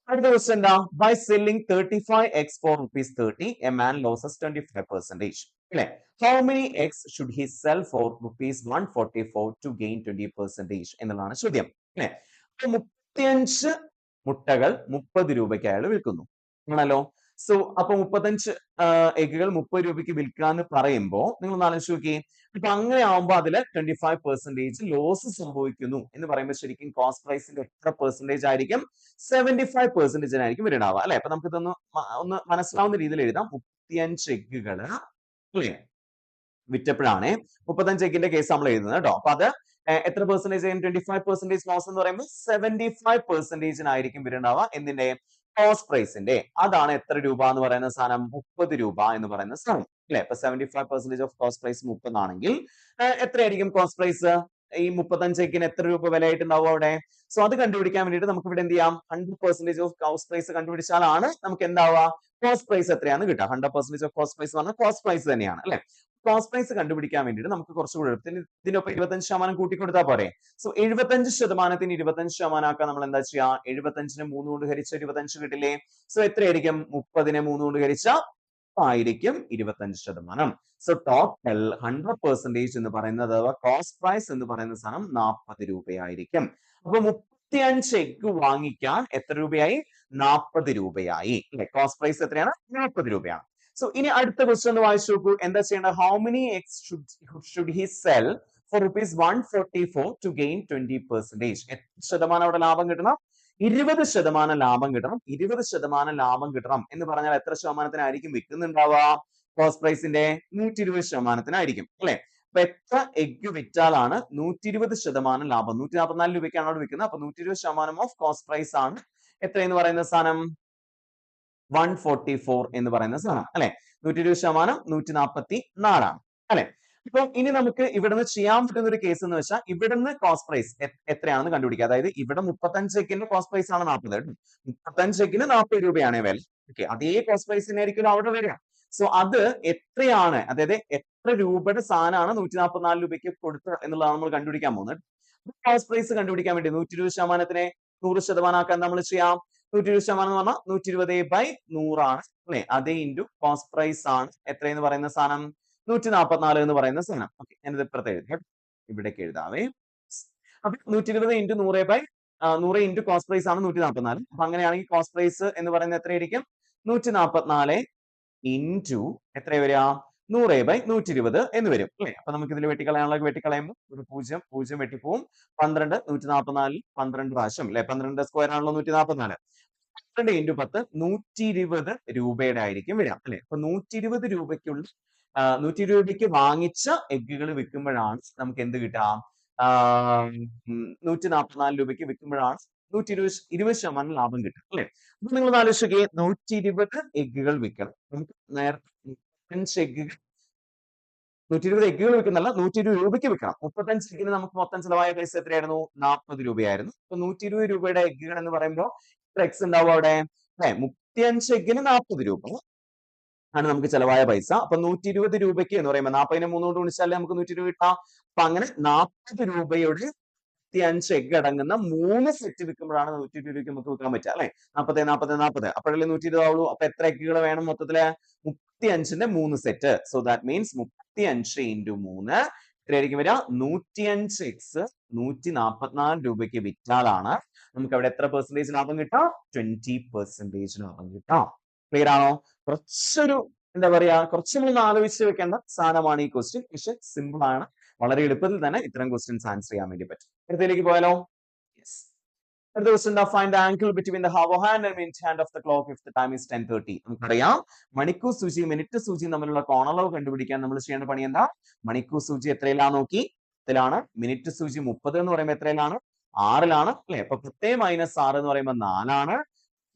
അടുത്ത ക്വസ്റ്റ്യൻ എന്താ? By selling 35 eggs for ₹30 a man loses 25%. അല്ലെ? How many eggs should he sell for ₹144 to gain 20% എന്നുള്ളതാണ് ചോദ്യം അല്ലെ? 35 മുട്ടകൾ 30 രൂപയ്ക്ക് അയാൾ വിൽക്കുന്നു ആണല്ലോ. സോ അപ്പൊ 35 എഗ്ഗുകൾ 30 രൂപയ്ക്ക് വിൽക്കാന്ന് പറയുമ്പോൾ നിങ്ങൾ ഒന്ന് ആലോചിച്ച് നോക്കിയേ. അപ്പൊ അങ്ങനെ ആവുമ്പോൾ അതില് 25% ലോസ് സംഭവിക്കുന്നു എന്ന് പറയുമ്പോൾ ശരിക്കും കോസ്റ്റ് പ്രൈസിന്റെ എത്ര പെർസെന്റേജ് ആയിരിക്കും? 75% ആയിരിക്കും വരണാവുക അല്ലെ? അപ്പൊ നമുക്ക് ഇതൊന്ന് ഒന്ന് മനസ്സിലാവുന്ന രീതിയിൽ എഴുതാം. 35 എഗ്ഗുകള് വിറ്റപ്പോഴാണ് 35 എഗ്ഗിന്റെ കേസ് നമ്മൾ എഴുതുന്നത് കേട്ടോ. അപ്പൊ അത് എത്ര പെർസെന്റേജ്? 25% ലോസ് എന്ന് പറയുമ്പോൾ 75% ആയിരിക്കും വരണാവുക. എന്തിന്റെ? കോസ്റ്റ് പ്രൈസിന്റെ അതാണ് എത്ര രൂപ എന്ന് പറയുന്ന സാധനം 30 രൂപ എന്ന് പറയുന്ന സാധനം അല്ലെ. ഇപ്പൊ 75% ഓഫ് കോസ്റ്റ് പ്രൈസ് 30 ആണെങ്കിൽ എത്രയായിരിക്കും കോസ്റ്റ് പ്രൈസ്? ഈ 35 എഗ്ഗിന് എത്ര രൂപ വിലയായിട്ടുണ്ടാവും അവിടെ? സോ അത് കണ്ടുപിടിക്കാൻ വേണ്ടിയിട്ട് നമുക്ക് ഇവിടെ എന്ത് ചെയ്യാം? 100% ഓഫ് കോസ്റ്റ് പ്രൈസ് കണ്ടുപിടിച്ചാലാണ് നമുക്ക് എന്താവുക? കോസ്റ്റ് പ്രൈസ് എത്രയാണെന്ന് കിട്ടുക. 100% ഓഫ് കോസ്റ്റ് പ്രൈസ് പറഞ്ഞാൽ കോസ്റ്റ് പ്രൈസ് തന്നെയാണ് അല്ലെ. കോസ്റ്റ് പ്രൈസ് കണ്ടുപിടിക്കാൻ വേണ്ടിയിട്ട് നമുക്ക് കുറച്ചുകൂടെ ഇതിനൊപ്പം 25% കൂട്ടിക്കൊടുത്താൽ പോരെ. സോ 75% 25% ആക്കാൻ നമ്മൾ എന്താ ചെയ്യുക? 75നെ 3 കൊണ്ട് ഹരിച്ച 25 കിട്ടില്ലേ? സോ എത്രയായിരിക്കും? 30നെ 3 കൊണ്ട് ഹരിച്ച ആയിരിക്കും 25%. സോ ടോട്ടൽ 100% എന്ന് പറയുന്നത് കോസ്റ്റ് പ്രൈസ് എന്ന് പറയുന്ന സാധനം 40 രൂപയായിരിക്കും. അപ്പൊ 35 എഗ്ഗ് വാങ്ങിക്കാൻ എത്ര രൂപയായി? 40 രൂപയായി അല്ലെ. കോസ്റ്റ് പ്രൈസ് എത്രയാണ്? 40 രൂപയാണ്. സോ ഇനി അടുത്ത ക്വസ്റ്റ്യൻ ഒന്ന് വായിച്ചു നോക്കൂ. എന്താ ചെയ്യേണ്ടത്? How many eggs should he sell for ₹144 to gain 20%? എത്ര ശതമാനം അവിടെ ലാഭം കിട്ടണം? 20% ലാഭം കിട്ടണം. 20% ലാഭം കിട്ടണം എന്ന് പറഞ്ഞാൽ എത്ര ശതമാനത്തിനായിരിക്കും വിൽക്കുന്നുണ്ടാവുക? കോസ്റ്റ് പ്രൈസിന്റെ 120%-നായിരിക്കും അല്ലെ. അപ്പൊ എത്ര എഗ്ഗ് വിറ്റാലാണ് 120% ലാഭം? 144 രൂപയ്ക്കാണ് അവിടെ വിൽക്കുന്നത്. അപ്പൊ 120% ഓഫ് കോസ്റ്റ് പ്രൈസ് ആണ് എത്രയെന്ന് പറയുന്ന സാധനം? 144 എന്ന് പറയുന്ന സാധനം അല്ലെ. 120% 144 ആണ് അല്ലെ. ഇപ്പൊ ഇനി നമുക്ക് ഇവിടുന്ന് ചെയ്യാൻ പറ്റുന്ന ഒരു കേസ് എന്ന് വെച്ചാൽ ഇവിടുന്ന് കോസ്റ്റ് പ്രൈസ് എത്രയാണെന്ന് കണ്ടുപിടിക്കുക. അതായത് ഇവിടെ 35 എഗ്ഗിന്റെ കോസ്റ്റ് പ്രൈസ് ആണ് 40. 35 എഗ്ഗിന് 40 രൂപയാണ് വില. ഓക്കെ, അതേ കോസ്റ്റ് പ്രൈസിനെ ആയിരിക്കും അവിടെ വരിക. സോ അത് എത്രയാണ്, അതായത് എത്ര രൂപയുടെ സാധനമാണ് 144 രൂപയ്ക്ക് കൊടുത്തത് എന്നുള്ളതാണ് നമ്മൾ കണ്ടുപിടിക്കാൻ പോകുന്നത്. കോസ്റ്റ് പ്രൈസ് കണ്ടുപിടിക്കാൻ വേണ്ടി 120%-നെ 100% ആക്കാൻ നമ്മൾ ചെയ്യാം. 120% എന്ന് പറഞ്ഞാൽ 120/100 ആണ് അല്ലെ. അതേ ഇൻറ്റു കോസ്റ്റ് പ്രൈസ് ആണ് എത്രയെന്ന് പറയുന്ന സാധനം? 144 എന്ന് പറയുന്ന സാധനം. ഓക്കെ, ഞാനിത് ഇപ്പുറത്ത് എഴുതാം, ഇവിടേക്ക് എഴുതാവേ. അപ്പൊ 120 ഇൻറ്റു 100 ഇൻറ്റു കോസ്റ്റ് പ്രൈസ് ആണ് 144. അപ്പൊ അങ്ങനെയാണെങ്കിൽ കോസ്റ്റ് പ്രൈസ് എന്ന് പറയുന്നത് എത്രയായിരിക്കും? 144 ഇൻറ്റു എത്ര വരിക? 100/120 എന്ന് വരും അല്ലെ. അപ്പൊ നമുക്ക് ഇതിൽ വെട്ടിക്കളയാനുള്ള വെട്ടിക്കളയുമ്പോൾ ഒരു 0 0 വെട്ടിപ്പോവും. 12 144 12 പ്രാവശ്യം അല്ലെ. 12 സ്ക്വയർ ആണല്ലോ 144. 12 ഇൻറ്റു 10 120 രൂപയുടെ ആയിരിക്കും വരിക അല്ലെ. അപ്പൊ 120 രൂപയ്ക്കുള്ള 120 രൂപയ്ക്ക് വാങ്ങിച്ച എഗ്ഗുകൾ വിൽക്കുമ്പോഴാണ് നമുക്ക് എന്ത് കിട്ടുക? 144 രൂപയ്ക്ക് വിൽക്കുമ്പോഴാണ് 120% ലാഭം കിട്ടുക അല്ലെ. അപ്പൊ നിങ്ങൾ ആലോചിക്കുക, 120 എഗ്ഗുകൾ വിൽക്കണം. നമുക്ക് നേരത്തെ 35 എഗ്ഗുകൾ 120 എഗ്ഗുകൾ വിൽക്കുന്നല്ല, 120 രൂപയ്ക്ക് വിൽക്കണം. 35 എഗ്ഗിന് നമുക്ക് മൊത്തം ചിലവായ പൈസ എത്രയായിരുന്നു? 40 രൂപയായിരുന്നു. അപ്പൊ 120 രൂപയുടെ എഗ്ഗുകൾ എന്ന് പറയുമ്പോൾ എത്ര എക്സ് ഉണ്ടാവും അവിടെ? 35 എഗ്ഗിന് 40 രൂപ ആണ് നമുക്ക് ചിലവായ പൈസ. അപ്പൊ 120 രൂപയ്ക്ക് എന്ന് പറയുമ്പോൾ 40നെ 3 കൊണ്ട് ഗുണിച്ചാലേ നമുക്ക് 120 കിട്ടാം. അപ്പൊ അങ്ങനെ 40 രൂപയുടെ 35 എഗ്ഗ് അടങ്ങുന്ന 3 സെറ്റ് വിൽക്കുമ്പോഴാണ് 120 രൂപയ്ക്ക് നമുക്ക് വിൽക്കാൻ പറ്റുക അല്ലെ. 40 40 40 അപ്പോഴല്ലേ 120 ആവുള്ളൂ. അപ്പൊ എത്ര എഗ്ഗുകൾ വേണം മൊത്തത്തില്? 35ന്റെ 3 set. So that means 35 into 3 എത്രയായിരിക്കും വരിക? 105 എക്സ് 144 രൂപയ്ക്ക് വിറ്റാലാണ് നമുക്ക് അവിടെ എത്ര പെർസെന്റേജ് ലാഭം കിട്ടാം? 20% ലാഭം കിട്ടാം. ക്ലിയർ ആണോ? കുറച്ചൊരു എന്താ പറയാ, കുറച്ച് നമ്മൾ ആലോചിച്ച് വെക്കേണ്ട സാധനമാണ് ഈ ക്വസ്റ്റ്യൻ. പക്ഷെ സിമ്പിൾ ആണ്. വളരെ എളുപ്പത്തിൽ തന്നെ ഇത്തരം ക്വസ്റ്റ്യൻസ് ആൻസർ ചെയ്യാൻ വേണ്ടി പറ്റും. അടുത്തതിലേക്ക് പോയാലോ? യെസ്. അടുത്ത question the find the angle between the hour hand and minute hand of the clock if the time is 10:30. നമുക്കറിയാം മണിക്കൂർ സൂചി മിനിറ്റ് സൂചി തമ്മിലുള്ള കോണളവ് കണ്ടുപിടിക്കാൻ നമ്മൾ ചെയ്യേണ്ട പണി എന്താ? മണിക്കൂർ സൂചി എത്രയിലാണ് നോക്കി? 10ലാണ്. മിനിറ്റ് സൂചി 30 എന്ന് പറയുമ്പോൾ എത്രയിലാണ്? 6ലാണ് അല്ലെ. അപ്പൊ 10 - 6 എന്ന് പറയുമ്പോൾ 4ആണ്.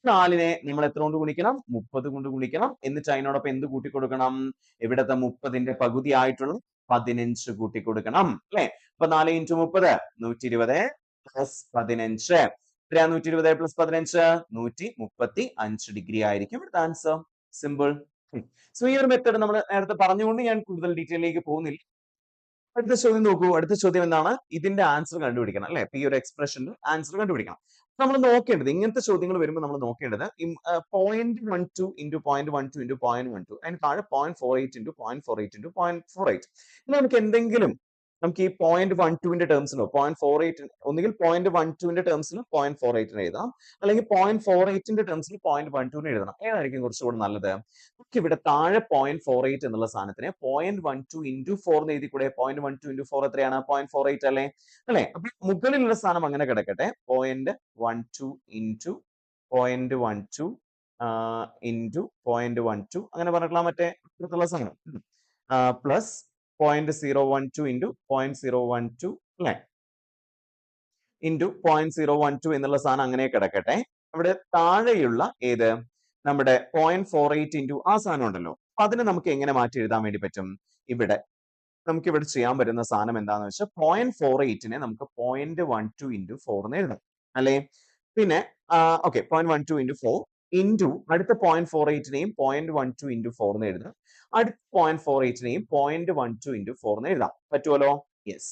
4നെ നമ്മൾ എത്ര കൊണ്ട് ഗുണിക്കണം? 30 കൊണ്ട് ഗുണിക്കണം. എന്നിട്ട് അതിനോടൊപ്പം എന്ത് കൂട്ടിക്കൊടുക്കണം? ഇവിടത്തെ 30ന്റെ പകുതി ആയിട്ടുള്ള 15 കൂട്ടിക്കൊടുക്കണം അല്ലെ. അപ്പൊ 4 ഇൻറ്റു 30 120 പ്ലസ് 15 എത്രയാ? 120 പ്ലസ് 15 135 ഡിഗ്രി ആയിരിക്കും ഇവിടുത്തെ ആൻസർ. സിമ്പിൾ. സോ ഈ ഒരു മെത്തേഡ് നമ്മൾ നേരത്തെ പറഞ്ഞുകൊണ്ട് ഞാൻ കൂടുതൽ ഡീറ്റെയിലേക്ക് പോകുന്നില്ല. അടുത്ത ചോദ്യം നോക്കൂ. അടുത്ത ചോദ്യം എന്താണ്? ഇതിന്റെ ആൻസർ കണ്ടുപിടിക്കണം അല്ലെ. ഈ ഒരു എക്സ്പ്രഷന്റെ ആൻസർ കണ്ടുപിടിക്കണം. നമ്മൾ നോക്കേണ്ടത് ഇങ്ങനത്തെ ചോദ്യങ്ങൾ വരുമ്പോൾ നമ്മൾ നോക്കേണ്ടത് 0.12 ഇൻറ്റു 0.12 ഇൻറ്റു 0.12 അതിന് താഴെ 0.48 ഇൻറ്റു 0.48 ഇൻറ്റു 0.48. ഇനി നമുക്ക് എന്തെങ്കിലും നമുക്ക് ഈ 0.12ന്റെ ടേംസിലോ 0.48 ഒന്നുകിൽ 0.12ന്റെ ടേംസിൽ 0.48 എഴുതാം, അല്ലെങ്കിൽ 0.48ന്റെ ടേംസിൽ 0.12 എഴുതണം. ഏതായിരിക്കും കുറച്ചുകൂടി നല്ലത്? നമുക്ക് ഇവിടെ താഴെ 0.48 എന്നുള്ള സാധനത്തിന് 0.12 ഇൻറ്റു 4 എന്ന് എഴുതി കൂടെ? 0.12 ഇൻറ്റു 4 എത്രയാണ്? 0.48 അല്ലേ അല്ലെ. അപ്പൊ മുകളിലുള്ള സാധനം അങ്ങനെ കിടക്കട്ടെ. 0.12 ഇൻറ്റു 0.12 ഇൻറ്റു 0.12 അങ്ങനെ പറഞ്ഞിട്ടുള്ള മറ്റേ ഇപ്പുറത്തുള്ള സാധനം പ്ലസ് 0.012 ഇൻറ്റു 0.012 അല്ലെ ഇൻറ്റു 0.012 എന്നുള്ള സാധനം അങ്ങനെ കിടക്കട്ടെ. അവിടെ താഴെയുള്ള ഏത് നമ്മുടെ 0.48 ഇൻറ്റു ആ സാധനം ഉണ്ടല്ലോ, അതിനെ നമുക്ക് എങ്ങനെ മാറ്റി എഴുതാൻ വേണ്ടി പറ്റും? ഇവിടെ നമുക്ക് ഇവിടെ ചെയ്യാൻ പറ്റുന്ന സാധനം എന്താണെന്ന് വെച്ചാൽ 0.48നെ നമുക്ക് 0.12 ഇൻറ്റു 4 എന്ന് എഴുതാം അല്ലേ? പിന്നെ ഓക്കെ 0.12 ഇൻറ്റു 4 ഇൻറ്റു അടുത്ത 0.48നെയും 0.12 ഇൻറ്റു 4 എന്ന് എഴുതാം. അടുത്ത 0.48നെയും 0.12 ഇൻറ്റു 4 എന്ന് എഴുതാം. പറ്റുമല്ലോ? യെസ്.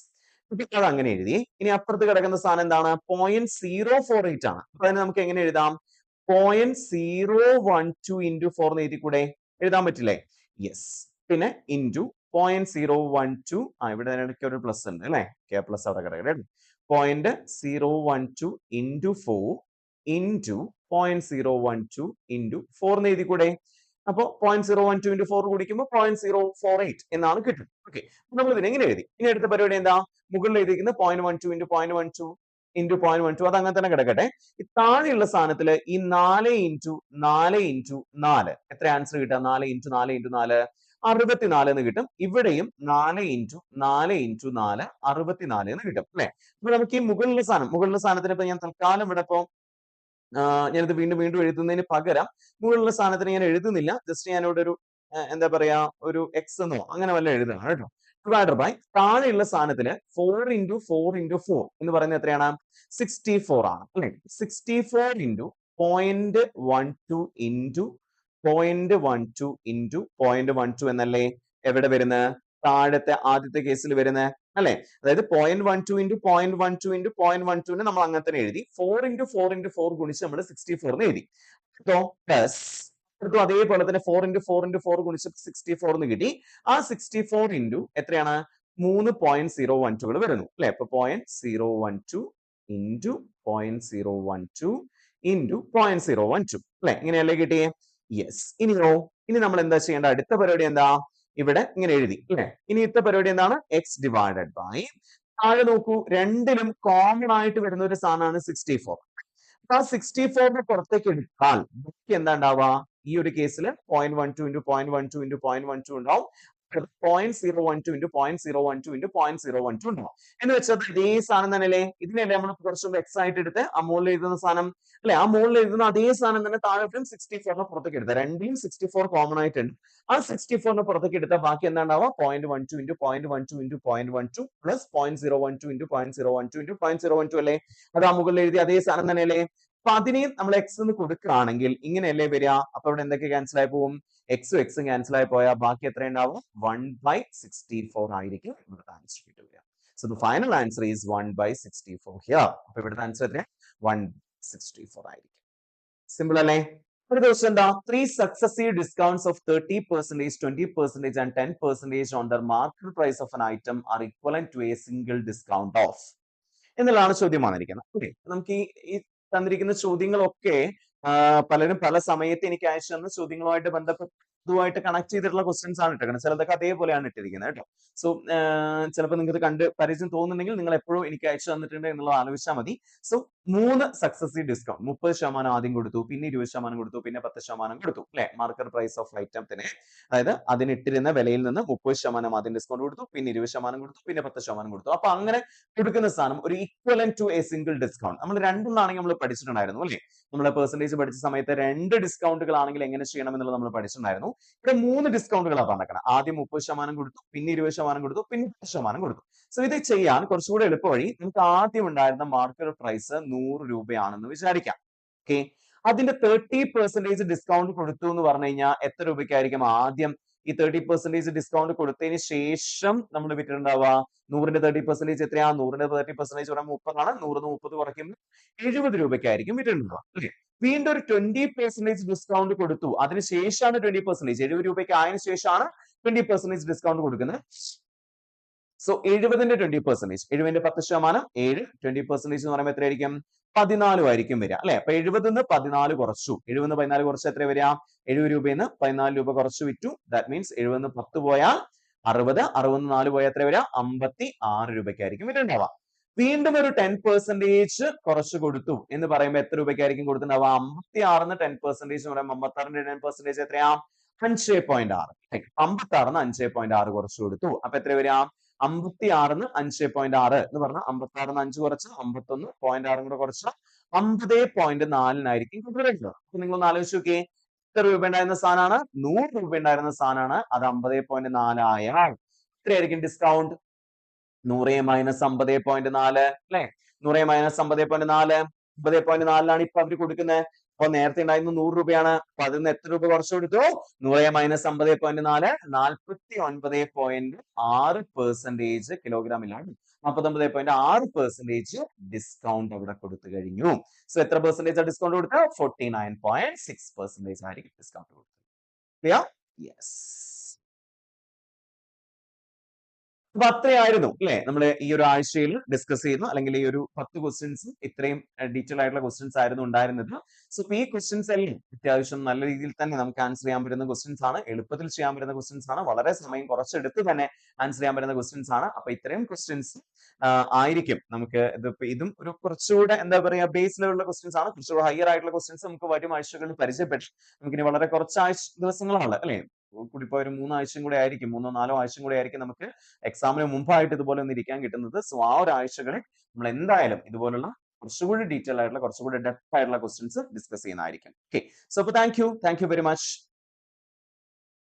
അത് അങ്ങനെ എഴുതി. ഇനി അപ്പുറത്ത് കിടക്കുന്ന സാധനം എന്താണ്? 0.048 ആണ്. അപ്പൊ അതിനെ നമുക്ക് എങ്ങനെ എഴുതാം? 0.012 ഇൻറ്റു 4 എന്ന് എഴുതിക്കൂടെ? എഴുതാൻ പറ്റില്ലേ? യെസ്. പിന്നെ ഇൻറ്റു 0.012 ഇവിടെ ഇടയ്ക്ക് ഒരു പ്ലസ് ഉണ്ട് അല്ലേ? കെ പ്ലസ് അവിടെ കിടക്കട്ടെ. 0.012 ഇൻറ്റു 4 ഇൻറ്റു 0.012 ഇൻറ്റു 4 എന്ന് എഴുതിക്കൂടെ? അപ്പൊ 0.012 ഇൻറ്റു 4 കുടിക്കുമ്പോൾ 0.048 എന്നാണ് കിട്ടും. ഓക്കെ, നമ്മൾ ഇതിനെ എങ്ങനെ എഴുതി? ഇനി അടുത്ത പരിപാടി എന്താ? മുകളിൽ എഴുതിയിരിക്കുന്നത് 0.12 ഇൻറ്റു 0.12 ഇൻറ്റു 0.12 അത് അങ്ങനെ തന്നെ കിടക്കട്ടെ. ഈ താഴെയുള്ള സ്ഥാനത്തില് ഈ 4 ഇൻറ്റു 4 ഇൻറ്റു 4 എത്ര ആൻസർ കിട്ടുക? 4 ഇൻറ്റു 4 ഇൻറ്റു 4 64 എന്ന് കിട്ടും. ഇവിടെയും 4 ഇൻറ്റു 4 ഇൻറ്റു 4 64 എന്ന് കിട്ടും അല്ലെ? അപ്പൊ നമുക്ക് ഈ മുകളിലെ സ്ഥാനത്തിന് ഇപ്പൊ ഞാൻ തൽക്കാലം ഇവിടെ ഇപ്പൊ ഞാനിത് വീണ്ടും വീണ്ടും എഴുതുന്നതിന് പകരം മുകളിലുള്ള സ്ഥാനത്തിന് ഞാൻ എഴുതുന്നില്ല. ജസ്റ്റ് ഞാനിവിടെ ഒരു എന്താ പറയാ ഒരു എക്സ് എന്നോ അങ്ങനെ വല്ല എഴുതണം കേട്ടോ. ഡിവൈഡഡ് ബൈ താഴെയുള്ള സ്ഥാനത്തിന് 4 ഇൻറ്റു 4 ഇൻറ്റു 4 എന്ന് പറയുന്നത് എത്രയാണ്? 64 ആണ് അല്ലെ? 64 ഇൻറ്റു 0.12 ഇൻറ്റു 0.12 ഇൻറ്റു 0.12 എന്നല്ലേ എവിടെ വരുന്നത്? താഴത്തെ ആദ്യത്തെ കേസിൽ വരുന്നത് അല്ലെ? അതായത് 0.12 ഇൻറ്റു 0.12 ഇൻറ്റു 0.12നെ നമ്മൾ അങ്ങനെ തന്നെ എഴുതി. 4 ഇൻറ്റു 4 ഇൻറ്റു 4 ഗുണിച്ച് നമ്മൾ 64 എന്ന് എഴുതി. പ്ലസ് അതേപോലെ തന്നെ 4 ഇൻറ്റു 4 ഇൻറ്റു 4 ഗുണിച്ച് 64 എന്ന് കിട്ടി. ആ 64 ഇൻറ്റു എത്രയാണ്? 3.012 വരുന്നു അല്ലെ? അപ്പൊ 0.012 ഇൻറ്റു 0.012 ഇൻറ്റു 0.012 അല്ലെ? ഇങ്ങനെയല്ലേ കിട്ടിയേ? യെസ്. ഇനിയോ? ഇനി നമ്മൾ എന്താ ചെയ്യേണ്ട? അടുത്ത പരിപാടി എന്താ? ഇവിടെ ഇങ്ങനെ എഴുതി അല്ലെ? ഇനി ഇത്ത പരിപാടി എന്താണ്? എക്സ് ഡിവൈഡഡ് ബൈ താഴെ നോക്കൂ, രണ്ടിലും കോമൺ ആയിട്ട് വരുന്ന ഒരു സാധനമാണ് 64. അപ്പൊ ആ 64നെ പുറത്തേക്ക് എടുത്താൽ ബാക്കി എന്താ ഉണ്ടാവുക? ഈ ഒരു കേസിൽ 0.12 ഇൻറ്റു 0.12 ഇൻറ്റു 0.12 ഉണ്ടാവും. 0.012 ഇൻറ്റു 0.012 ഇൻറ്റു 0.012 ഉണ്ടാവും. എന്ന് വെച്ചാൽ ഇതേ സാധനം തന്നെയല്ലേ? ഇതിനല്ലേ നമ്മൾ കുറച്ചുകൂടെ എക്സ് ആയിട്ട് എടുത്ത് ആ മുകളിൽ എഴുതുന്ന സാധനം അല്ലെ? ആ മുകളിൽ എഴുതുന്ന അതേ സാധനം തന്നെ താഴെ 64നെ പുറത്തേക്ക് എടുത്ത രണ്ടിലും 64 കോമൺ ആയിട്ടുണ്ട്. ആ 64നെ പുറത്തേക്ക് എടുത്താൽ ബാക്കി എന്താ ഉണ്ടാവുക? 0.12 into 0.12 into 0.12 plus 0.012 into 0.012 into 0.012 അല്ലേ? അത് ആ മുകളിൽ എഴുതി അതേ സാധനം തന്നെയല്ലേ? അപ്പൊ അതിനെയും നമ്മൾ എക്സ് എന്ന് കൊടുക്കുകയാണെങ്കിൽ ഇങ്ങനെയല്ലേ വരിക? അപ്പൊ ഇവിടെ എന്തൊക്കെ ക്യാൻസൽ ആയി പോകും? എക്സും എക്സും ക്യാൻസൽ ആയി പോയാൽ ബാക്കി എത്ര ഉണ്ടാവും? 1/64 ആയിരിക്കും ഇവിടുത്തെ ആൻസർ കിട്ടുക. So the final answer is 1/64 here. അപ്പൊ ഇവിടുത്തെ ആൻസർ എത്ര? 1/64 ആയിരിക്കും. സിമ്പിൾ അല്ലേ? ഒരു ദിവസം എന്താ? 3 successive discounts of 30%, 20% and 10% on the market price of an item are equivalent to a single discount of എന്നുള്ളതാണ് ചോദ്യം വന്നിരിക്കുന്നത്. ഓക്കെ, നമുക്ക് ഈ തന്നിരിക്കുന്ന ചോദ്യങ്ങളൊക്കെ പലരും പല സമയത്ത് എനിക്ക് അയച്ചു തന്ന ചോദ്യങ്ങളുമായിട്ട് ബന്ധപ്പെട്ടുമായിട്ട് കണക്ട് ചെയ്തിട്ടുള്ള ക്വസ്റ്റ്യൻസ് ആണ് ഇട്ടേക്കുന്നത്. ചിലതൊക്കെ അതേപോലെയാണ് ഇട്ടിരിക്കുന്നത് കേട്ടോ. സോ ചിലപ്പോൾ നിങ്ങൾക്ക് കണ്ട് പരിചയം തോന്നുന്നുണ്ടെങ്കിൽ നിങ്ങൾ എപ്പോഴും എനിക്ക് അയച്ചു തന്നിട്ടുണ്ട് എന്നുള്ളത് ആലോചിച്ചാൽ മതി. സോ 3 സക്സസീവ് ഡിസ്കൗണ്ട് 30% ആദ്യം കൊടുത്തു, പിന്നെ 20% കൊടുത്തു, പിന്നെ 10% കൊടുത്തു അല്ലെ? മാർക്കറ്റ് പ്രൈസ് ഓഫ് ഐറ്റത്തിന്, അതായത് അതിനിട്ടിരുന്ന വിലയിൽ നിന്ന് 30% ആദ്യം ഡിസ്കൗണ്ട് കൊടുത്തു, പിന്നെ 20% കൊടുത്തു, പിന്നെ 10% കൊടുത്തു. അപ്പൊ അങ്ങനെ കൊടുക്കുന്ന സാധനം ഒരു equivalent to a single discount. നമ്മൾ രണ്ടെണ്ണാണെങ്കിൽ നമ്മൾ പഠിച്ചിട്ടുണ്ടായിരുന്നു അല്ലെ? നമ്മളെ പെർസെന്റേജ് പഠിച്ച സമയത്ത് 2 ഡിസ്കൗണ്ടുകൾ ആണെങ്കിൽ എങ്ങനെ ചെയ്യണം എന്നുള്ളത് നമ്മൾ പഠിച്ചിട്ടുണ്ടായിരുന്നു. ഇവിടെ 3 ഡിസ്കൗണ്ടുകളാണ് പറഞ്ഞേക്കണം. ആദ്യം 30% കൊടുത്തു, പിന്നെ 20% കൊടുത്തു, പിന്നെ 10% കൊടുത്തു. സോ ഇത് ചെയ്യാൻ കുറച്ചുകൂടെ എളുപ്പ വഴി, നമുക്ക് ആദ്യം ഉണ്ടായിരുന്ന മാർക്കറ്റ് പ്രൈസ് 100 രൂപയാണെന്ന് വിചാരിക്കാം. ഓക്കെ, അതിന്റെ 30% ഡിസ്കൗണ്ട് കൊടുത്തു എന്ന് പറഞ്ഞു കഴിഞ്ഞാൽ എത്ര രൂപയ്ക്കായിരിക്കും ആദ്യം ഈ 30% ഡിസ്കൗണ്ട് കൊടുത്തതിന് ശേഷം നമ്മൾ വിറ്റിട്ടുണ്ടാവുക? 100ന്റെ 30% എത്രയാ? 100ന്റെ 30% പറയുമ്പോൾ 30 ആണ്. 100 30 കുറയ്ക്കുമ്പോൾ 70 രൂപയ്ക്കായിരിക്കും വിറ്റിട്ടുണ്ടാവുക അല്ലേ? വീണ്ടും ഒരു 20% ഡിസ്കൗണ്ട് കൊടുത്തു, അതിനുശേഷമാണ് 20%, 70 രൂപയ്ക്ക് ആയതിനു ശേഷമാണ് 20% ഡിസ്കൗണ്ട് കൊടുക്കുന്നത്. സോ 70ന്റെ 20%, 70ന്റെ 10%, 7, 20% എന്ന് പറയുമ്പോൾ എത്രയായിരിക്കും? 14 ആയിരിക്കും വരിക അല്ലെ? അപ്പൊ 70ന്ന് 14 കുറച്ചു, 70ന്ന് 14 കുറച്ച് എത്ര വരിക? 70 രൂപയിൽ 14 രൂപ കുറച്ച് വിറ്റു. ദാറ്റ് മീൻസ് 70ന്ന് 10 പോയാൽ 60, 60ന്ന് 4 പോയാൽ എത്ര വരിക? 56 രൂപയ്ക്കായിരിക്കും വിറ്റുണ്ടാവുക. വീണ്ടും ഒരു 10% കുറച്ച് കൊടുത്തു എന്ന് പറയുമ്പോൾ എത്ര രൂപയ്ക്കായിരിക്കും കൊടുത്തിട്ടുണ്ടാവുക? 56ന്ന് 10% എന്ന് പറയുമ്പോൾ 56ന്റെ 10% എത്രയാ? 5.6. 56ന്ന് 5.6 കുറച്ച് കൊടുത്തു. അപ്പൊ എത്ര വരിക? 56ന്ന് 5.6 എന്ന് പറഞ്ഞാൽ 56ന്ന് 5 കുറച്ച് 51.6 കൂടെ കുറച്ച് 50.4 കിട്ടുക. അപ്പൊ നിങ്ങളൊന്ന് ആലോചിച്ച് നോക്കിയേ, എത്ര രൂപ ഉണ്ടായിരുന്ന സാധനമാണ്? 100 രൂപ ഉണ്ടായിരുന്ന സാധനമാണ്. അത് 50.4 ആയാൽ എത്രയായിരിക്കും ഡിസ്കൗണ്ട്? 100 മൈനസ് 50.4 അല്ലെ? 100 മൈനസ് 50.4 50.4 ഇപ്പൊ അവര് കൊടുക്കുന്നത്. അപ്പൊ നേരത്തെ ഉണ്ടായിരുന്ന 100 രൂപയാണ്. അപ്പൊ അതിൽ നിന്ന് എത്ര രൂപ കുറച്ച് കൊടുത്തു? 100 മൈനസ് 50.4 49.6% കിലോഗ്രാമിലാണ്. 49.6% ഡിസ്കൗണ്ട് അവിടെ കൊടുത്തു കഴിഞ്ഞു. സോ എത്ര പെർസെന്റേജ് ഡിസ്കൗണ്ട് കൊടുത്തത്? 49.6% ആയിരിക്കും ഡിസ്കൗണ്ട് കൊടുത്തത്. ക്ലിയർ? യെസ്. അപ്പൊ അത്രയായിരുന്നു അല്ലെ നമ്മൾ ഈ ഒരു ആഴ്ചയിൽ ഡിസ്കസ് ചെയ്യുന്നു, അല്ലെങ്കിൽ ഈ ഒരു 10 ക്വസ്റ്റ്യൻസ് ഇത്രയും ഡീറ്റെയിൽ ആയിട്ടുള്ള ക്വസ്റ്റ്യൻസ് ആയിരുന്നു ഉണ്ടായിരുന്നത്. സോ ഈ ക്വസ്റ്റ്യൻസ് എല്ലാം അത്യാവശ്യം നല്ല രീതിയിൽ തന്നെ നമുക്ക് ആൻസർ ചെയ്യാൻ പറ്റുന്ന ക്വസ്റ്റ്യൻസ് ആണ്, എളുപ്പത്തിൽ ചെയ്യാൻ പറ്റുന്ന ക്വസ്റ്റ്യൻസ് ആണ്, വളരെ സമയം കുറച്ചെടുത്ത് തന്നെ ആൻസർ ചെയ്യാൻ പറ്റുന്ന ക്വസ്റ്റ്യൻസ് ആണ്. അപ്പൊ ഇത്രയും ക്വസ്റ്റ്യൻസ് ആയിരിക്കും നമുക്ക് ഇതും ഒരു കുറച്ചുകൂടെ എന്താ പറയാ ബേസ് ലെവലുള്ള ക്വസ്റ്റ്യൻസ് ആണ്. കുറച്ചുകൂടെ ഹയർ ആയിട്ടുള്ള ക്വസ്റ്റ്യൻസ് നമുക്ക് വരും ആഴ്ചകളിൽ പരിചയപ്പെട്ടു. നമുക്കിനി വളരെ കുറച്ച് ദിവസങ്ങളാണ് അല്ലെ, കൂടിപ്പോ ഒരു 3 ആഴ്ചയും കൂടെ ആയിരിക്കും, 3-4 ആഴ്ചയും കൂടെ ആയിരിക്കും നമുക്ക് എക്സാമിന് മുമ്പായിട്ട് ഇതുപോലെ ഒന്ന് ഇരിക്കാൻ കിട്ടുന്നത്. സോ ആ ഒരു ആഴ്ചകളിൽ നമ്മൾ എന്തായാലും ഇതുപോലുള്ള കുറച്ചുകൂടി ഡീറ്റെയിൽ ആയിട്ടുള്ള കുറച്ചുകൂടി ഡെപ്ത് ആയിട്ടുള്ള ക്വസ്റ്റ്യൻസ് ഡിസ്കസ് ചെയ്യുന്നതായിരിക്കും. ഓക്കെ, സോ അപ്പൊ താങ്ക് യു വെരി മച്ച്.